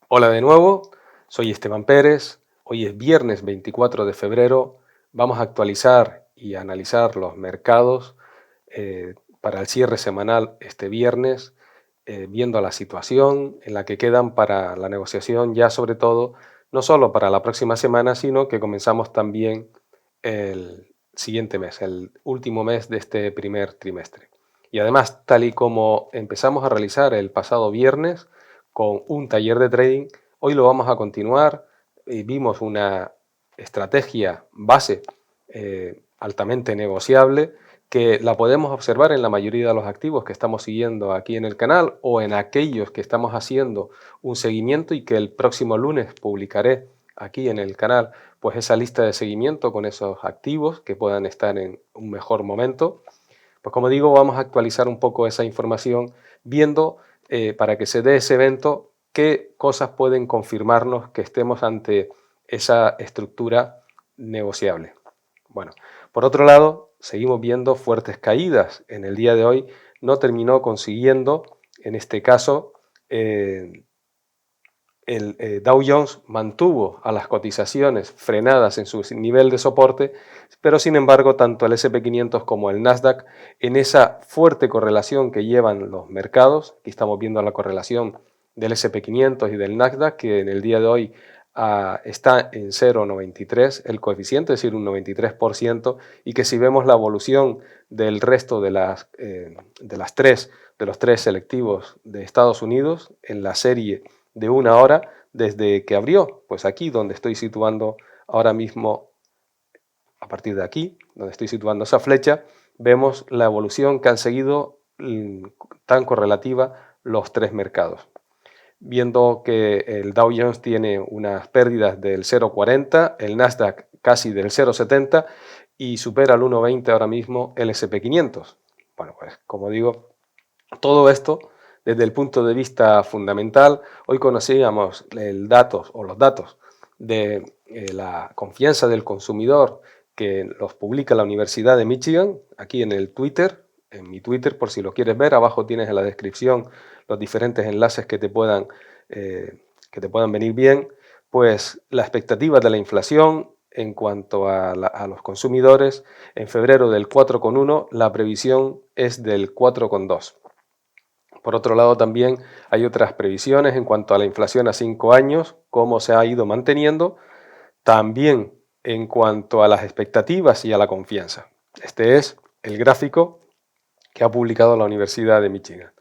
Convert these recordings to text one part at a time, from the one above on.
Hola de nuevo, soy Esteban Pérez. Hoy es viernes 24 de febrero. Vamos a actualizar y analizar los mercados para el cierre semanal este viernes, viendo la situación en la que quedan para la negociación, ya sobre todo, no solo para la próxima semana, sino que comenzamos también el siguiente mes, el último mes de este primer trimestre. Y además, tal y como empezamos a realizar el pasado viernes, con un taller de trading. Hoy lo vamos a continuar. Vimos una estrategia base altamente negociable que la podemos observar en la mayoría de los activos que estamos siguiendo aquí en el canal o en aquellos que estamos haciendo un seguimiento y que el próximo lunes publicaré aquí en el canal pues esa lista de seguimiento con esos activos que puedan estar en un mejor momento. Pues como digo, vamos a actualizar un poco esa información viendo para que se dé ese evento qué cosas pueden confirmarnos que estemos ante esa estructura negociable. Bueno, por otro lado, seguimos viendo fuertes caídas. En el día de hoy no terminó consiguiendo, en este caso, el Dow Jones mantuvo a las cotizaciones frenadas en su nivel de soporte, pero sin embargo tanto el SP500 como el Nasdaq en esa fuerte correlación que llevan los mercados, aquí estamos viendo la correlación del SP500 y del Nasdaq que en el día de hoy está en 0,93 el coeficiente, es decir, un 93%, y que si vemos la evolución del resto de los tres selectivos de Estados Unidos en la serie de una hora desde que abrió, pues aquí donde estoy situando ahora mismo, a partir de aquí, donde estoy situando esa flecha, vemos la evolución que han seguido tan correlativa los tres mercados. Viendo que el Dow Jones tiene unas pérdidas del 0,40, el Nasdaq casi del 0,70 y supera el 1,20 ahora mismo el SP500. Bueno, pues como digo, todo esto desde el punto de vista fundamental. Hoy conocíamos los datos de la confianza del consumidor que los publica la Universidad de Michigan, aquí en el Twitter, en mi Twitter por si lo quieres ver, abajo tienes en la descripción los diferentes enlaces que te puedan venir bien, pues la expectativa de la inflación en cuanto a los consumidores en febrero del 4,1, la previsión es del 4,2. Por otro lado, también hay otras previsiones en cuanto a la inflación a 5 años, cómo se ha ido manteniendo, también en cuanto a las expectativas y a la confianza. Este es el gráfico que ha publicado la Universidad de Michigan.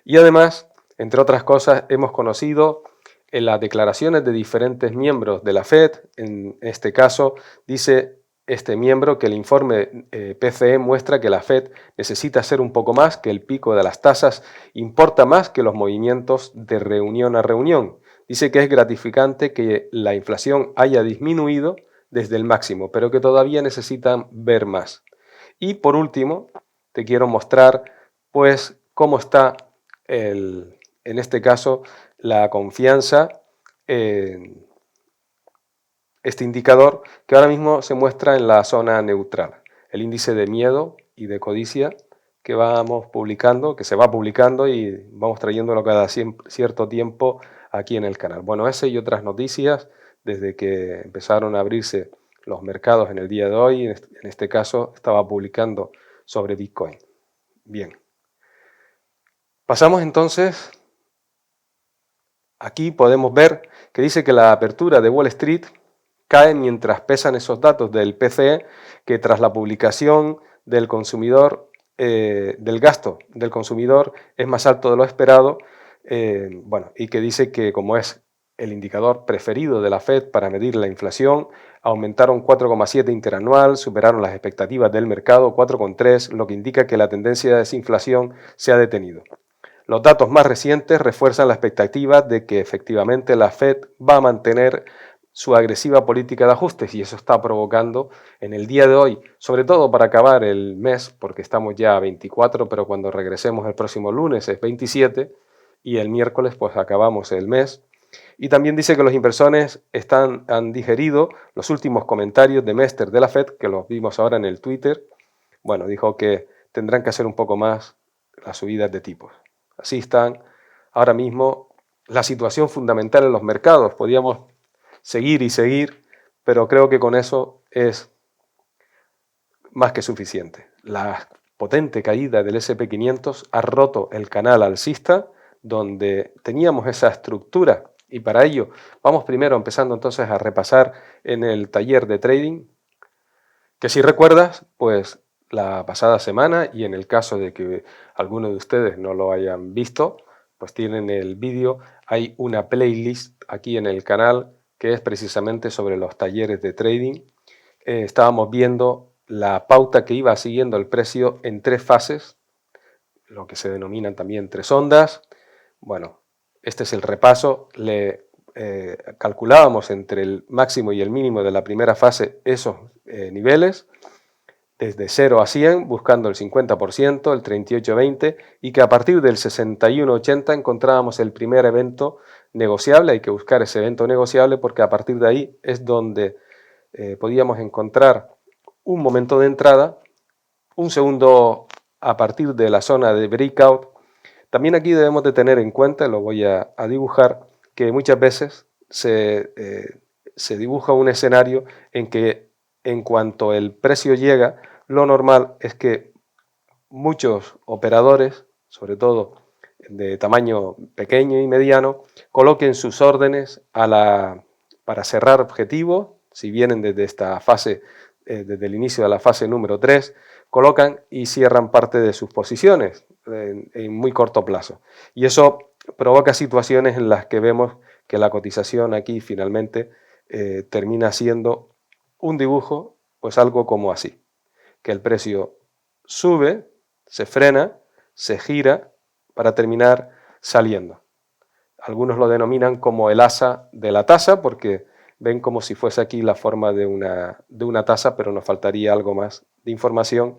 Y además, entre otras cosas, hemos conocido en las declaraciones de diferentes miembros de la Fed, en este caso dice este miembro que el informe PCE muestra que la Fed necesita hacer un poco más, que el pico de las tasas importa más que los movimientos de reunión a reunión. Dice que es gratificante que la inflación haya disminuido desde el máximo, pero que todavía necesitan ver más. Y por último, te quiero mostrar pues cómo está en este caso la confianza en este indicador que ahora mismo se muestra en la zona neutral. El índice de miedo y de codicia que vamos publicando, que se va publicando y vamos trayéndolo cada cierto tiempo aquí en el canal. Bueno, ese y otras noticias desde que empezaron a abrirse los mercados en el día de hoy, en este caso estaba publicando sobre Bitcoin. Bien, pasamos entonces, aquí podemos ver que dice que la apertura de Wall Street cae mientras pesan esos datos del PCE que tras la publicación del consumidor, del gasto del consumidor es más alto de lo esperado, bueno, y que dice que como es el indicador preferido de la Fed para medir la inflación, aumentaron 4,7 interanual, superaron las expectativas del mercado 4,3, lo que indica que la tendencia de desinflación se ha detenido. Los datos más recientes refuerzan la expectativa de que efectivamente la Fed va a mantener su agresiva política de ajustes y eso está provocando en el día de hoy, sobre todo para acabar el mes, porque estamos ya a 24, pero cuando regresemos el próximo lunes es 27 y el miércoles pues acabamos el mes. Y también dice que los inversores han digerido los últimos comentarios de Mester de la Fed, que los vimos ahora en el Twitter. Bueno, dijo que tendrán que hacer un poco más las subidas de tipos. Así están ahora mismo la situación fundamental en los mercados. Podríamos seguir y seguir, pero creo que con eso es más que suficiente. La potente caída del SP500 ha roto el canal alcista donde teníamos esa estructura, y para ello vamos primero empezando entonces a repasar en el taller de trading, que si recuerdas, pues la pasada semana, y en el caso de que alguno de ustedes no lo hayan visto, pues tienen el vídeo, hay una playlist aquí en el canal que es precisamente sobre los talleres de trading. Estábamos viendo la pauta que iba siguiendo el precio en tres fases, lo que se denominan también tres ondas. Bueno, este es el repaso. Calculábamos entre el máximo y el mínimo de la primera fase esos niveles, desde 0 a 100, buscando el 50%, el 38-20, y que a partir del 61-80 encontrábamos el primer evento negociable. Hay que buscar ese evento negociable porque a partir de ahí es donde podíamos encontrar un momento de entrada, un segundo a partir de la zona de breakout. También aquí debemos de tener en cuenta, lo voy a dibujar, que muchas veces se dibuja un escenario en que en cuanto el precio llega, lo normal es que muchos operadores, sobre todo de tamaño pequeño y mediano, coloquen sus órdenes para cerrar objetivos. Si vienen desde esta fase, desde el inicio de la fase número 3, colocan y cierran parte de sus posiciones en muy corto plazo. Y eso provoca situaciones en las que vemos que la cotización aquí finalmente termina siendo un dibujo, pues algo como así, que el precio sube, se frena, se gira para terminar saliendo. Algunos lo denominan como el asa de la taza porque ven como si fuese aquí la forma de una taza, pero nos faltaría algo más de información.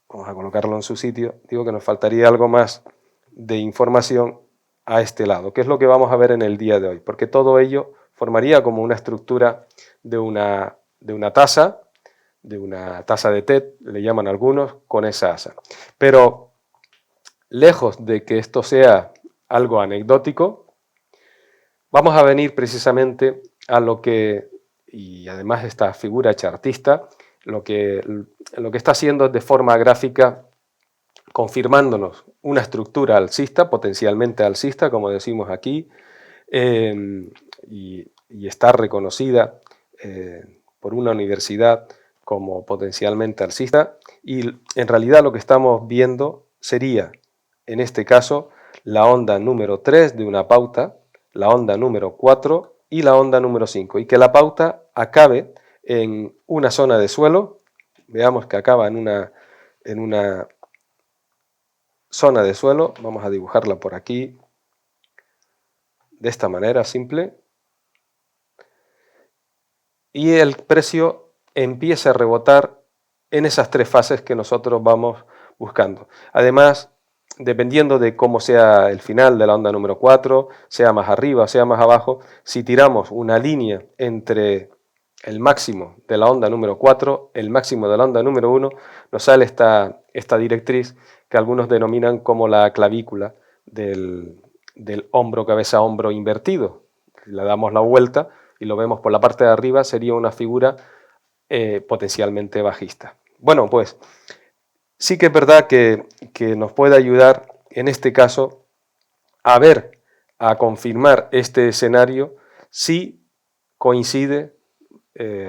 Vamos a colocarlo en su sitio. Digo que nos faltaría algo más de información a este lado, que es lo que vamos a ver en el día de hoy, porque todo ello formaría como una estructura de una taza, de una taza de té, le llaman algunos, con esa asa. Pero lejos de que esto sea algo anecdótico, vamos a venir precisamente a lo que, y además esta figura chartista, lo que está haciendo de forma gráfica, confirmándonos una estructura alcista, potencialmente alcista, como decimos aquí, y está reconocida por una universidad como potencialmente alcista, y en realidad lo que estamos viendo sería, en este caso, la onda número 3 de una pauta, la onda número 4 y la onda número 5, y que la pauta acabe en una zona de suelo. Veamos que acaba en una zona de suelo. Vamos a dibujarla por aquí, de esta manera simple, y el precio empieza a rebotar en esas tres fases que nosotros vamos buscando. Además, dependiendo de cómo sea el final de la onda número 4, sea más arriba, sea más abajo, si tiramos una línea entre el máximo de la onda número 4, el máximo de la onda número 1, nos sale esta directriz que algunos denominan como la clavícula del hombro, cabeza, hombro invertido. Si le damos la vuelta y lo vemos por la parte de arriba, sería una figura potencialmente bajista. Bueno, pues sí que es verdad que nos puede ayudar en este caso a ver, a confirmar este escenario si coincide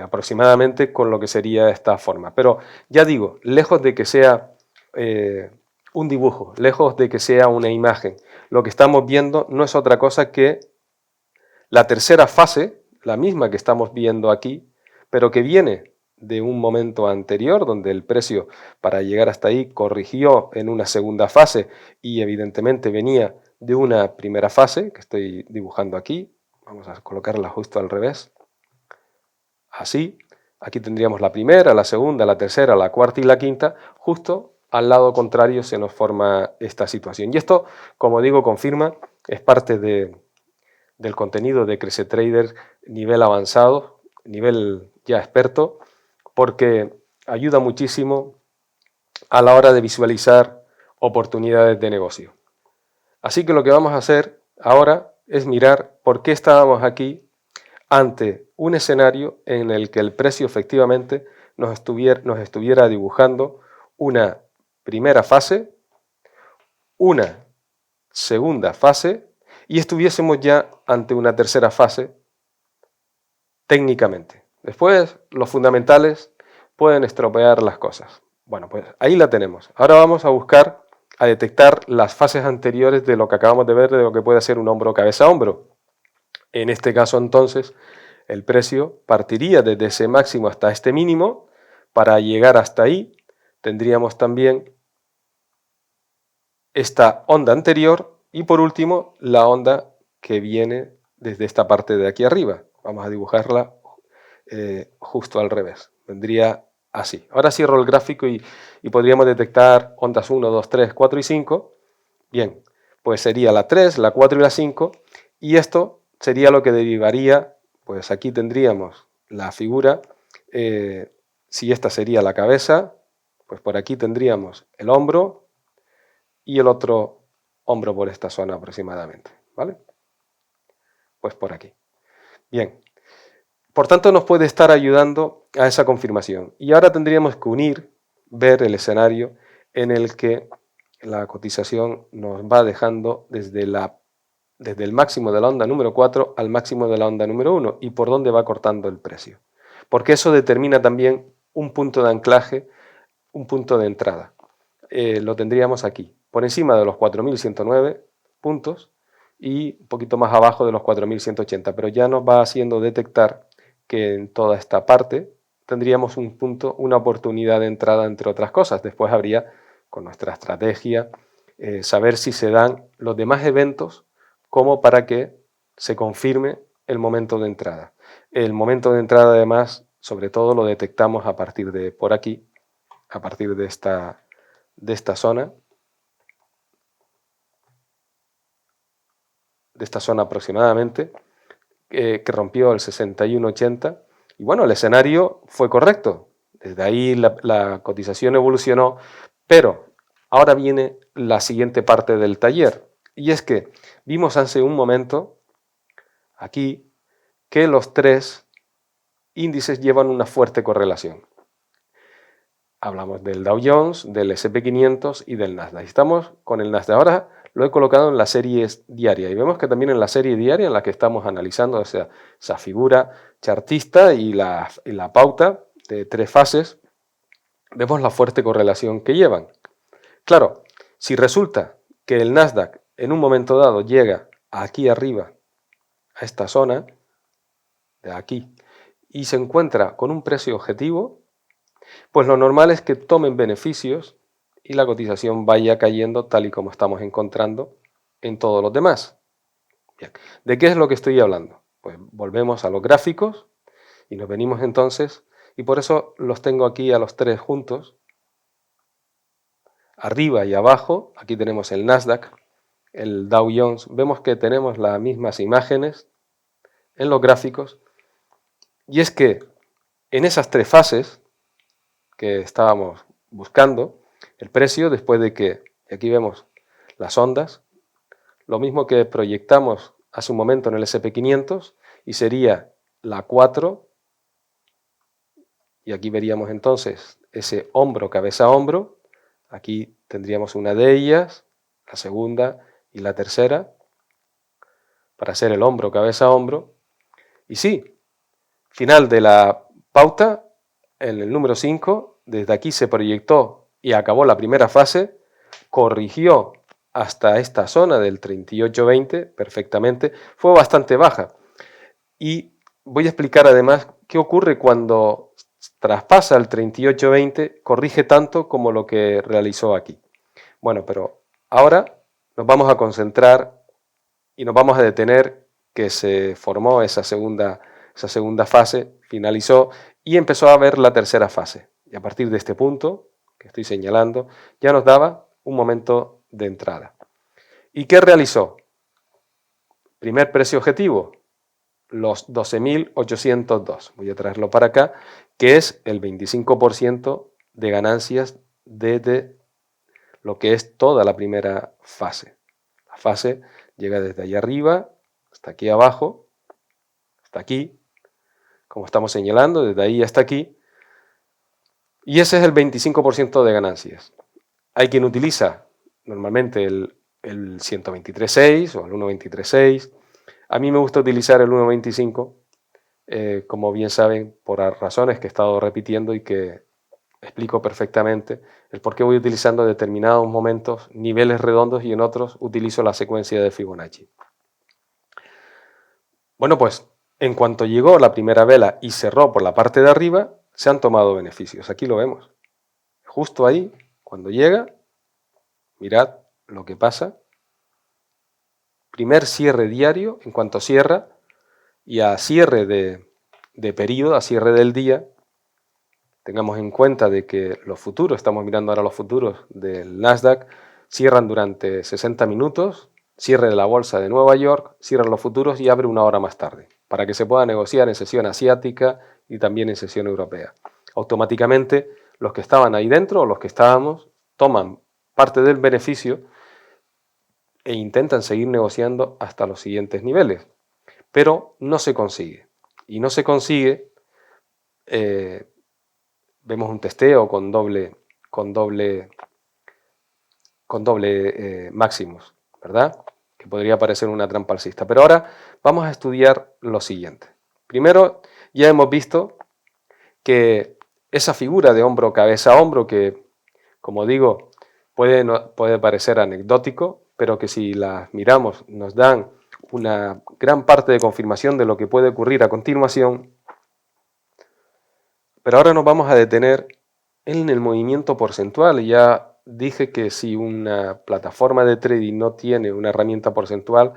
aproximadamente con lo que sería esta forma. Pero ya digo, lejos de que sea un dibujo, lejos de que sea una imagen, lo que estamos viendo no es otra cosa que la tercera fase, la misma que estamos viendo aquí, pero que viene de un momento anterior donde el precio para llegar hasta ahí corrigió en una segunda fase y evidentemente venía de una primera fase que estoy dibujando aquí. Vamos a colocarla justo al revés. Así, aquí tendríamos la primera, la segunda, la tercera, la cuarta y la quinta. Justo al lado contrario se nos forma esta situación. Y esto, como digo, confirma, es parte del contenido de Crece Trader nivel avanzado, nivel ya experto, porque ayuda muchísimo a la hora de visualizar oportunidades de negocio. Así que lo que vamos a hacer ahora es mirar por qué estábamos aquí ante un escenario en el que el precio efectivamente nos estuviera dibujando una primera fase, una segunda fase y estuviésemos ya ante una tercera fase técnicamente. Después, los fundamentales pueden estropear las cosas. Bueno, pues ahí la tenemos. Ahora vamos a buscar, a detectar las fases anteriores de lo que acabamos de ver, de lo que puede ser un hombro cabeza a hombro. En este caso, entonces, el precio partiría desde ese máximo hasta este mínimo. Para llegar hasta ahí, tendríamos también esta onda anterior y, por último, la onda que viene desde esta parte de aquí arriba. Vamos a dibujarla justo al revés. Vendría así. Ahora cierro el gráfico y podríamos detectar ondas 1, 2, 3, 4 y 5. Bien, pues sería la 3, la 4 y la 5. Y esto sería lo que derivaría, pues aquí tendríamos la figura. Si esta sería la cabeza, pues por aquí tendríamos el hombro y el otro hombro por esta zona aproximadamente. ¿Vale? Pues por aquí. Bien. Por tanto, nos puede estar ayudando a esa confirmación. Y ahora tendríamos que unir, ver el escenario en el que la cotización nos va dejando desde el máximo de la onda número 4 al máximo de la onda número 1 y por dónde va cortando el precio. Porque eso determina también un punto de anclaje, un punto de entrada. Lo tendríamos aquí, por encima de los 4.109 puntos y un poquito más abajo de los 4.180, pero ya nos va haciendo detectar que en toda esta parte tendríamos un punto, una oportunidad de entrada, entre otras cosas. Después habría, con nuestra estrategia, saber si se dan los demás eventos como para que se confirme el momento de entrada. El momento de entrada, además, sobre todo lo detectamos a partir de por aquí, a partir de esta zona, aproximadamente, que rompió el 61.80. Y bueno, el escenario fue correcto. Desde ahí la cotización evolucionó, pero ahora viene la siguiente parte del taller. Y es que vimos hace un momento aquí que los tres índices llevan una fuerte correlación. Hablamos del Dow Jones, del S&P 500 y del Nasdaq. Estamos con el Nasdaq. Ahora lo he colocado en la serie diaria y vemos que también en la serie diaria en la que estamos analizando esa figura chartista y la pauta de 3 fases, vemos la fuerte correlación que llevan. Claro, si resulta que el Nasdaq en un momento dado llega aquí arriba, a esta zona de aquí, y se encuentra con un precio objetivo, pues lo normal es que tomen beneficios y la cotización vaya cayendo tal y como estamos encontrando en todos los demás. Bien. ¿De qué es lo que estoy hablando? Pues volvemos a los gráficos y nos venimos entonces, y por eso los tengo aquí a los tres juntos, arriba y abajo. Aquí tenemos el Nasdaq, el Dow Jones. Vemos que tenemos las mismas imágenes en los gráficos, y es que en esas 3 fases que estábamos buscando, el precio, después de que, aquí vemos las ondas, lo mismo que proyectamos hace un momento en el S&P 500, y sería la 4, y aquí veríamos entonces ese hombro, cabeza a hombro. Aquí tendríamos una de ellas, la segunda y la tercera, para hacer el hombro, cabeza a hombro. Y sí, final de la pauta, en el número 5, desde aquí se proyectó y acabó la primera fase, corrigió hasta esta zona del 38.20 perfectamente, fue bastante baja. Y voy a explicar además qué ocurre cuando traspasa el 38.20, corrige tanto como lo que realizó aquí. Bueno, pero ahora nos vamos a concentrar y nos vamos a detener que se formó esa segunda fase, finalizó y empezó a ver la tercera fase. Y a partir de este punto que estoy señalando, ya nos daba un momento de entrada. ¿Y qué realizó? Primer precio objetivo, los 12.802. Voy a traerlo para acá, que es el 25% de ganancias desde lo que es toda la primera fase. La fase Llega desde ahí arriba hasta aquí abajo, hasta aquí, como estamos señalando, desde ahí hasta aquí. Y ese es el 25% de ganancias. Hay quien utiliza normalmente el 123.6 o el 1.23.6. A mí me gusta utilizar el 1.25, como bien saben, por razones que he estado repitiendo y que explico perfectamente el por qué voy utilizando en determinados momentos niveles redondos y en otros utilizo la secuencia de Fibonacci. Bueno, pues en cuanto llegó la primera vela y cerró por la parte de arriba, se han tomado beneficios. Aquí lo vemos. Justo ahí, cuando llega, mirad lo que pasa. Primer cierre diario, en cuanto cierra, y a cierre de periodo, a cierre del día, tengamos en cuenta de que los futuros, estamos mirando ahora los futuros del Nasdaq, cierran durante 60 minutos, cierre de la bolsa de Nueva York, cierran los futuros y abre una hora más tarde, para que se pueda negociar en sesión asiática y también en sesión europea. Automáticamente, los que estaban ahí dentro, o los que estábamos, toman parte del beneficio e intentan seguir negociando hasta los siguientes niveles, pero no se consigue. Y no se consigue, vemos un testeo con doble máximos, ¿verdad? Que podría parecer una trampa alcista. Pero ahora vamos a estudiar lo siguiente. Primero, ya hemos visto que esa figura de hombro, cabeza, hombro, que, como digo, puede parecer anecdótico, pero que si las miramos nos dan una gran parte de confirmación de lo que puede ocurrir a continuación. Pero ahora nos vamos a detener en el movimiento porcentual. Ya dije que si una plataforma de trading no tiene una herramienta porcentual,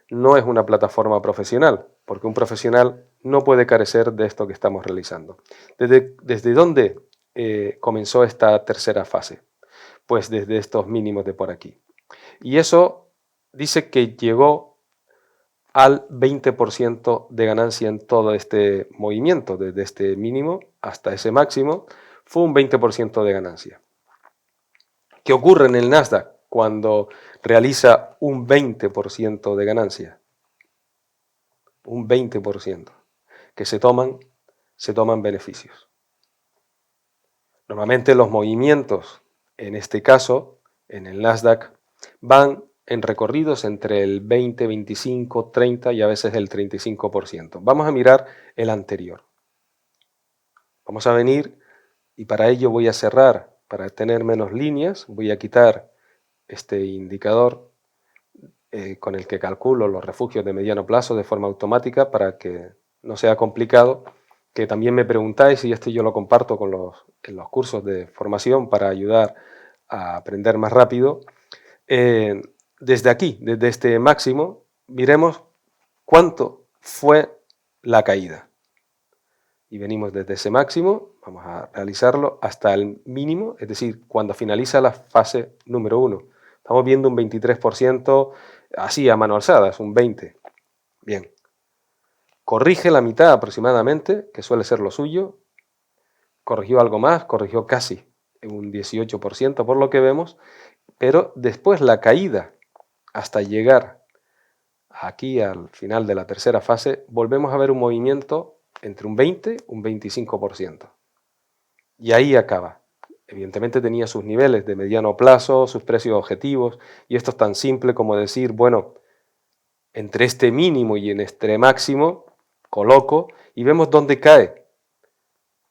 no es una plataforma profesional, porque un profesional no puede carecer de esto que estamos realizando. ¿Desde dónde comenzó esta tercera fase? Pues desde estos mínimos de por aquí. Y eso dice que llegó al 20% de ganancia en todo este movimiento, desde este mínimo hasta ese máximo, fue un 20% de ganancia. ¿Qué ocurre en el Nasdaq cuando realiza un 20% de ganancia? Un 20%, que se toman beneficios. Normalmente los movimientos, en este caso, en el Nasdaq, van en recorridos entre el 20, 25, 30 y a veces el 35%. Vamos a mirar el anterior. Vamos a venir y para ello voy a cerrar, para tener menos líneas, voy a quitar este indicador con el que calculo los refugios de mediano plazo de forma automática para que no sea complicado, que también me preguntáis y esto yo lo comparto en los cursos de formación para ayudar a aprender más rápido. Desde aquí, desde este máximo, miremos cuánto fue la caída. Y venimos desde ese máximo, vamos a realizarlo, hasta el mínimo, es decir, cuando finaliza la fase número 1. Estamos viendo un 23%, así a mano alzada, es un 20%. Bien. Corrige la mitad aproximadamente, que suele ser lo suyo. Corrigió algo más, corrigió casi un 18% por lo que vemos, pero después la caída hasta llegar aquí al final de la tercera fase, volvemos a ver un movimiento entre un 20 y un 25%. Y ahí acaba. Evidentemente tenía sus niveles de mediano plazo, sus precios objetivos, y esto es tan simple como decir, bueno, entre este mínimo y en este máximo, coloco y vemos dónde cae.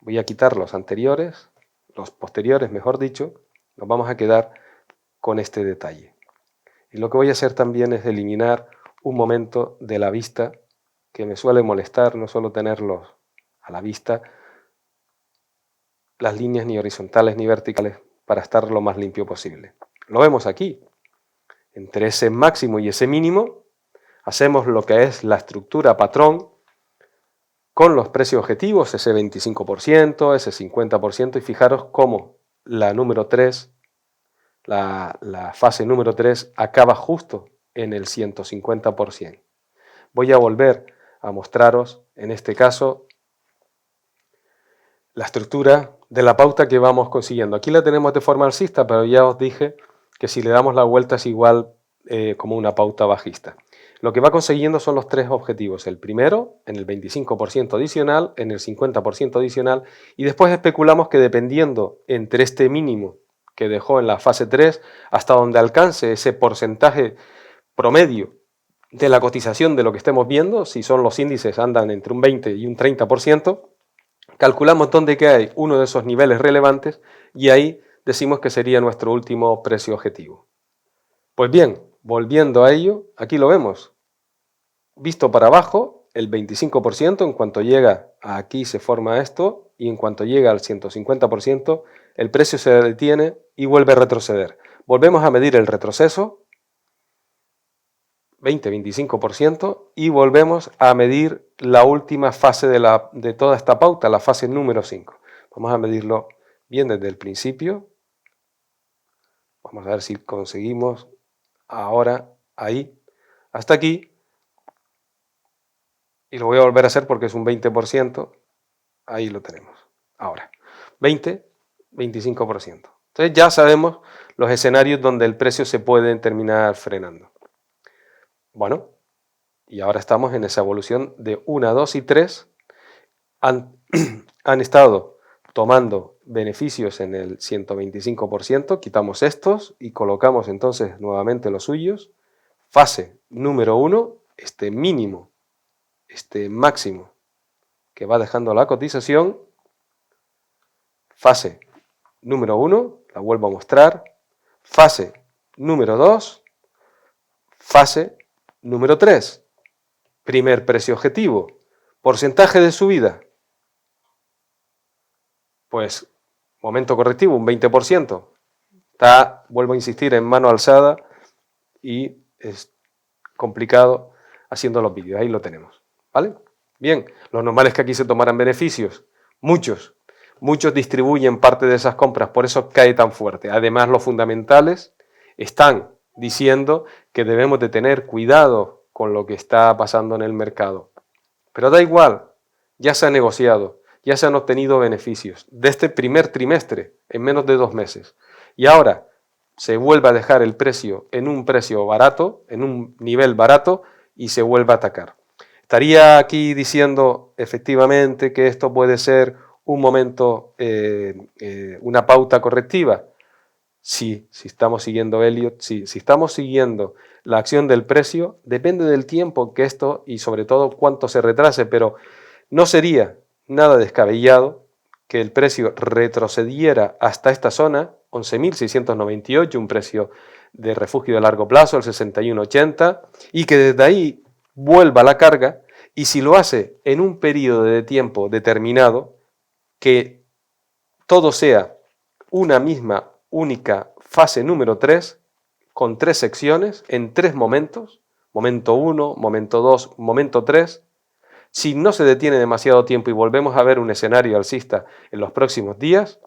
Voy a quitar los anteriores, los posteriores, mejor dicho, nos vamos a quedar con este detalle. Y lo que voy a hacer también es eliminar un momento de la vista que me suele molestar, no suelo tenerlos a la vista, las líneas ni horizontales ni verticales, para estar lo más limpio posible. Lo vemos aquí. Entre ese máximo y ese mínimo, hacemos lo que es la estructura patrón con los precios objetivos, ese 25%, ese 50%, y fijaros cómo la número 3, la fase número 3, acaba justo en el 150%. Voy a volver a mostraros, en este caso, la estructura de la pauta que vamos consiguiendo. Aquí la tenemos de forma alcista, pero ya os dije que si le damos la vuelta es igual como una pauta bajista. Lo que va consiguiendo son los tres objetivos. El primero, en el 25% adicional, en el 50% adicional, y después especulamos que dependiendo entre este mínimo que dejó en la fase 3, hasta donde alcance ese porcentaje promedio de la cotización de lo que estemos viendo, si son los índices andan entre un 20 y un 30%, calculamos dónde que hay uno de esos niveles relevantes y ahí decimos que sería nuestro último precio objetivo. Pues bien, volviendo a ello, aquí lo vemos. Visto para abajo, el 25%, en cuanto llega a aquí se forma esto, y en cuanto llega al 150%, el precio se detiene y vuelve a retroceder. Volvemos a medir el retroceso, 20-25%, y volvemos a medir la última fase de toda esta pauta, la fase número 5. Vamos a medirlo bien desde el principio. Vamos a ver si conseguimos ahora, ahí, hasta aquí. Y lo voy a volver a hacer porque es un 20%. Ahí lo tenemos. Ahora, 20-25%. Entonces ya sabemos los escenarios donde el precio se puede terminar frenando. Bueno, y ahora estamos en esa evolución de 1, 2 y 3. Han estado tomando beneficios en el 125%. Quitamos estos y colocamos entonces nuevamente los suyos. Fase número 1, este mínimo, este máximo que va dejando la cotización. Fase número 1, la vuelvo a mostrar. Fase número 2, fase número 3. Primer precio objetivo. Porcentaje de subida. Pues momento correctivo, un 20%. Está, vuelvo a insistir, en mano alzada y es complicado haciendo los vídeos. Ahí lo tenemos. ¿Vale? Bien, lo normal es que aquí se tomaran beneficios. Muchos distribuyen parte de esas compras, por eso cae tan fuerte. Además, los fundamentales están diciendo que debemos de tener cuidado con lo que está pasando en el mercado. Pero da igual, ya se ha negociado, ya se han obtenido beneficios de este primer trimestre en menos de 2 meses. Y ahora se vuelve a dejar el precio en un precio barato, en un nivel barato, y se vuelve a atacar. Estaría aquí diciendo efectivamente que esto puede ser un momento, una pauta correctiva. Sí, si estamos siguiendo Elliott, sí, si estamos siguiendo la acción del precio, depende del tiempo que esto y sobre todo cuánto se retrase, pero no sería nada descabellado que el precio retrocediera hasta esta zona, 11.698, un precio de refugio de largo plazo, el 61.80, y que desde ahí vuelva la carga, y si lo hace en un periodo de tiempo determinado, que todo sea una misma única fase número 3, con 3 secciones, en 3 momentos, momento 1, momento 2, momento 3, si no se detiene demasiado tiempo y volvemos a ver un escenario alcista en los próximos días,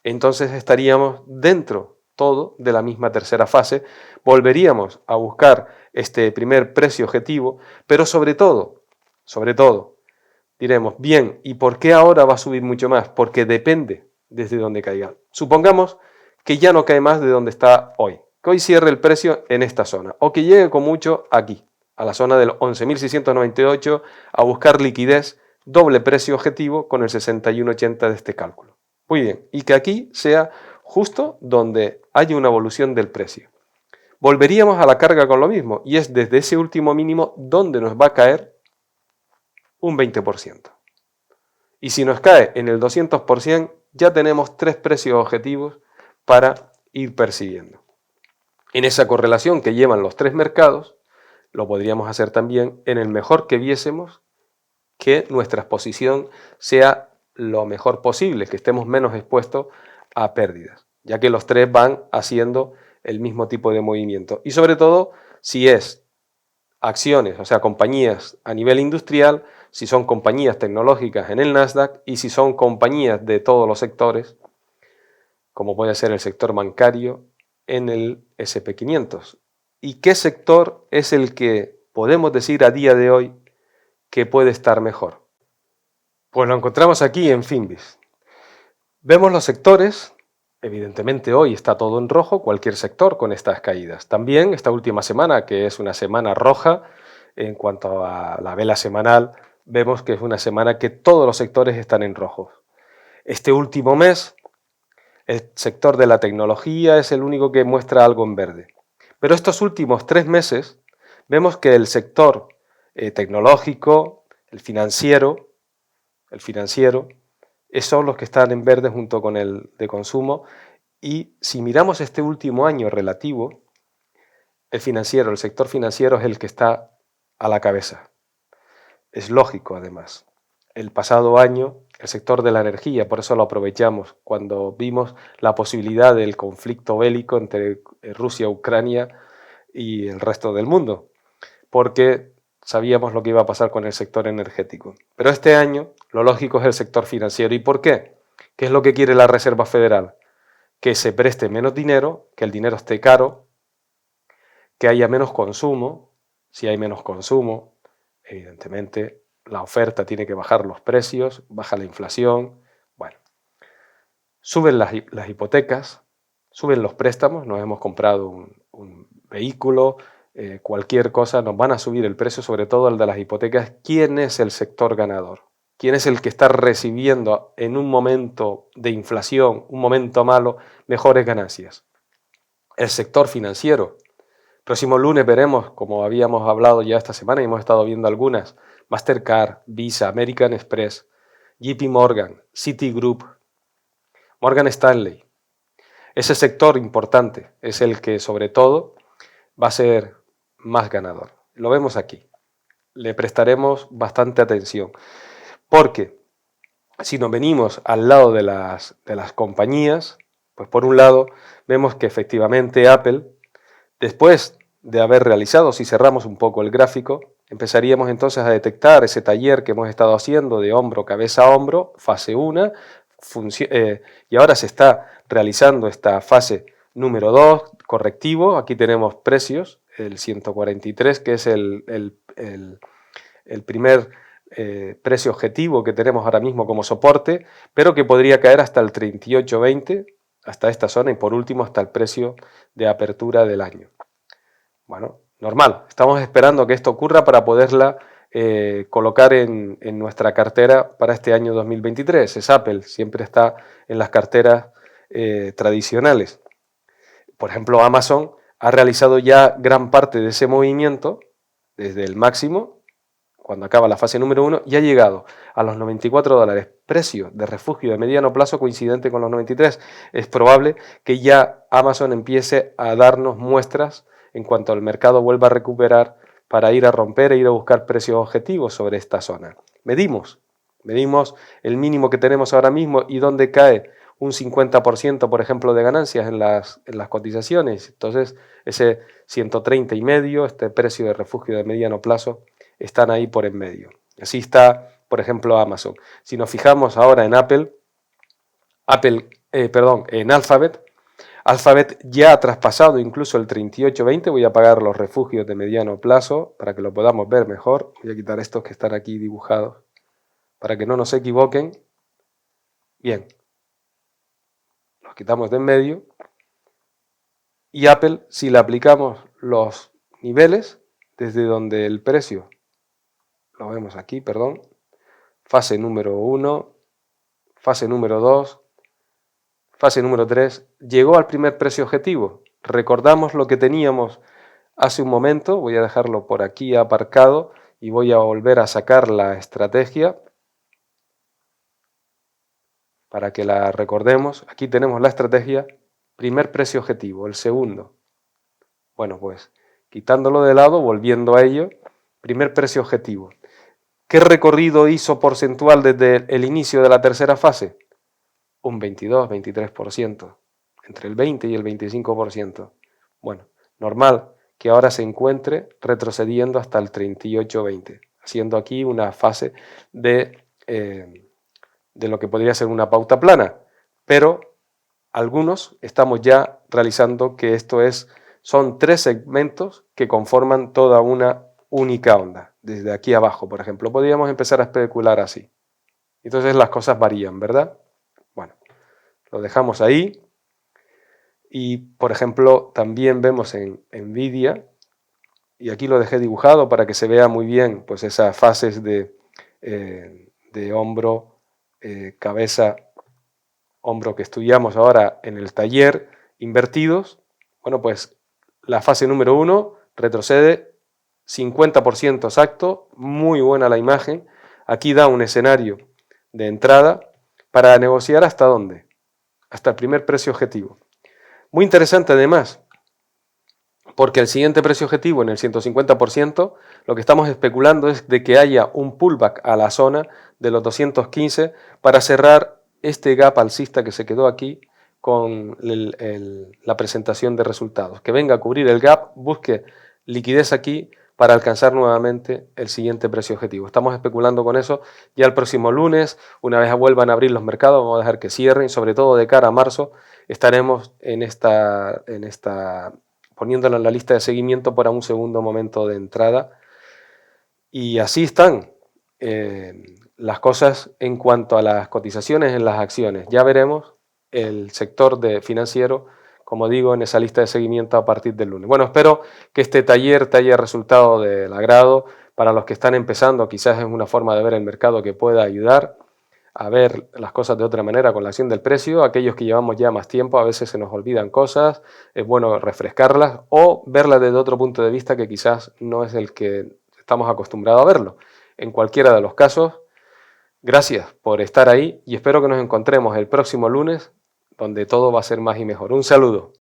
entonces estaríamos dentro todo de la misma tercera fase, volveríamos a buscar este primer precio objetivo, pero sobre todo, diremos, bien, ¿y por qué ahora va a subir mucho más? Porque depende desde donde caiga. Supongamos que ya no cae más de donde está hoy, que hoy cierre el precio en esta zona, o que llegue con mucho aquí, a la zona del 11.698, a buscar liquidez, doble precio objetivo con el 61.80 de este cálculo. Muy bien, y que aquí sea justo donde haya una evolución del precio. Volveríamos a la carga con lo mismo, y es desde ese último mínimo donde nos va a caer un 20%. Y si nos cae en el 200%, ya tenemos 3 precios objetivos para ir persiguiendo. En esa correlación que llevan los 3 mercados, lo podríamos hacer también en el mejor que viésemos que nuestra exposición sea lo mejor posible, que estemos menos expuestos a pérdidas, ya que los 3 van haciendo el mismo tipo de movimiento. Y sobre todo, si es acciones, o sea, compañías a nivel industrial, si son compañías tecnológicas en el Nasdaq y si son compañías de todos los sectores, como puede ser el sector bancario en el SP500. ¿Y qué sector es el que podemos decir a día de hoy que puede estar mejor? Pues lo encontramos aquí en Finviz. Vemos los sectores Evidentemente hoy está todo en rojo, cualquier sector con estas caídas. También esta última semana, que es una semana roja en cuanto a la vela semanal, vemos que es una semana que todos los sectores están en rojo. Este último mes, el sector de la tecnología es el único que muestra algo en verde. Pero estos últimos 3 meses vemos que el sector tecnológico, el financiero, son los que están en verde junto con el de consumo. Y si miramos este último año relativo, el sector financiero es el que está a la cabeza. Es lógico, además. El pasado año, el sector de la energía, por eso lo aprovechamos, cuando vimos la posibilidad del conflicto bélico entre Rusia, Ucrania y el resto del mundo, porque sabíamos lo que iba a pasar con el sector energético. Pero este año, lo lógico es el sector financiero. ¿Y por qué? ¿Qué es lo que quiere la Reserva Federal? Que se preste menos dinero, que el dinero esté caro, que haya menos consumo. Si hay menos consumo, evidentemente la oferta tiene que bajar los precios, baja la inflación. Bueno, suben las hipotecas, suben los préstamos, nos hemos comprado un vehículo, cualquier cosa, nos van a subir el precio, sobre todo el de las hipotecas. ¿Quién es el sector ganador? ¿Quién es el que está recibiendo en un momento de inflación, un momento malo, mejores ganancias? El sector financiero. Próximo lunes veremos, como habíamos hablado ya esta semana y hemos estado viendo algunas, Mastercard, Visa, American Express, JP Morgan, Citigroup, Morgan Stanley. Ese sector importante es el que sobre todo va a ser más ganador. Lo vemos aquí. Le prestaremos bastante atención. Porque si nos venimos al lado de las compañías, pues por un lado vemos que efectivamente Apple, después de haber realizado, si cerramos un poco el gráfico, empezaríamos entonces a detectar ese taller que hemos estado haciendo de hombro, cabeza a hombro, fase 1, y ahora se está realizando esta fase número 2, correctivo. Aquí tenemos precios, el 143, que es el primer precio objetivo que tenemos ahora mismo como soporte, pero que podría caer hasta el 38,20, hasta esta zona, y por último hasta el precio de apertura del año. Bueno, normal, estamos esperando que esto ocurra para poderla colocar en nuestra cartera para este año 2023. Es Apple, siempre está en las carteras tradicionales. Por ejemplo, Amazon ha realizado ya gran parte de ese movimiento desde el máximo, cuando acaba la fase número 1, y ha llegado a los $94, precio de refugio de mediano plazo coincidente con los 93. Es probable que ya Amazon empiece a darnos muestras en cuanto el mercado vuelva a recuperar para ir a romper e ir a buscar precios objetivos sobre esta zona. Medimos el mínimo que tenemos ahora mismo y dónde cae un 50%, por ejemplo, de ganancias en las cotizaciones. Entonces, ese 130,5, este precio de refugio de mediano plazo, están ahí por en medio. Así está, por ejemplo, Amazon. Si nos fijamos ahora en en Alphabet ya ha traspasado incluso el 38,20. Voy a apagar los refugios de mediano plazo para que lo podamos ver mejor. Voy a quitar estos que están aquí dibujados para que no nos equivoquen. Bien, los quitamos de en medio. Y Apple, si le aplicamos los niveles desde donde el precio, lo vemos aquí, perdón, fase número 1, fase número 2, fase número 3, llegó al primer precio objetivo. Recordamos lo que teníamos hace un momento, voy a dejarlo por aquí aparcado y voy a volver a sacar la estrategia para que la recordemos. Aquí tenemos la estrategia, primer precio objetivo, el segundo. Bueno, pues quitándolo de lado, volviendo a ello, primer precio objetivo. ¿Qué recorrido hizo porcentual desde el inicio de la tercera fase? Un 22-23%, entre el 20 y el 25%. Bueno, normal que ahora se encuentre retrocediendo hasta el 38-20, haciendo aquí una fase de lo que podría ser una pauta plana, pero algunos estamos ya realizando que son 3 segmentos que conforman toda una única onda. Desde aquí abajo, por ejemplo, podríamos empezar a especular así. Entonces las cosas varían, ¿verdad? Bueno, lo dejamos ahí. Y, por ejemplo, también vemos en Nvidia, y aquí lo dejé dibujado para que se vea muy bien, pues esas fases de hombro, cabeza, hombro que estudiamos ahora en el taller, invertidos. Bueno, pues la fase número 1 retrocede 50% exacto, muy buena la imagen. Aquí da un escenario de entrada para negociar hasta dónde, hasta el primer precio objetivo. Muy interesante además, porque el siguiente precio objetivo en el 150%, lo que estamos especulando es de que haya un pullback a la zona de los 215 para cerrar este gap alcista que se quedó aquí con la presentación de resultados. Que venga a cubrir el gap, busque liquidez aquí para alcanzar nuevamente el siguiente precio objetivo. Estamos especulando con eso. Ya el próximo lunes, una vez vuelvan a abrir los mercados, vamos a dejar que cierren, sobre todo de cara a marzo, estaremos en esta poniéndolo en la lista de seguimiento para un segundo momento de entrada. Y así están las cosas en cuanto a las cotizaciones en las acciones. Ya veremos el sector financiero, como digo, en esa lista de seguimiento a partir del lunes. Bueno, espero que este taller te haya resultado del agrado. Para los que están empezando, quizás es una forma de ver el mercado que pueda ayudar a ver las cosas de otra manera con la acción del precio. Aquellos que llevamos ya más tiempo, a veces se nos olvidan cosas, es bueno refrescarlas o verlas desde otro punto de vista que quizás no es el que estamos acostumbrados a verlo. En cualquiera de los casos, gracias por estar ahí y espero que nos encontremos el próximo lunes, donde todo va a ser más y mejor. Un saludo.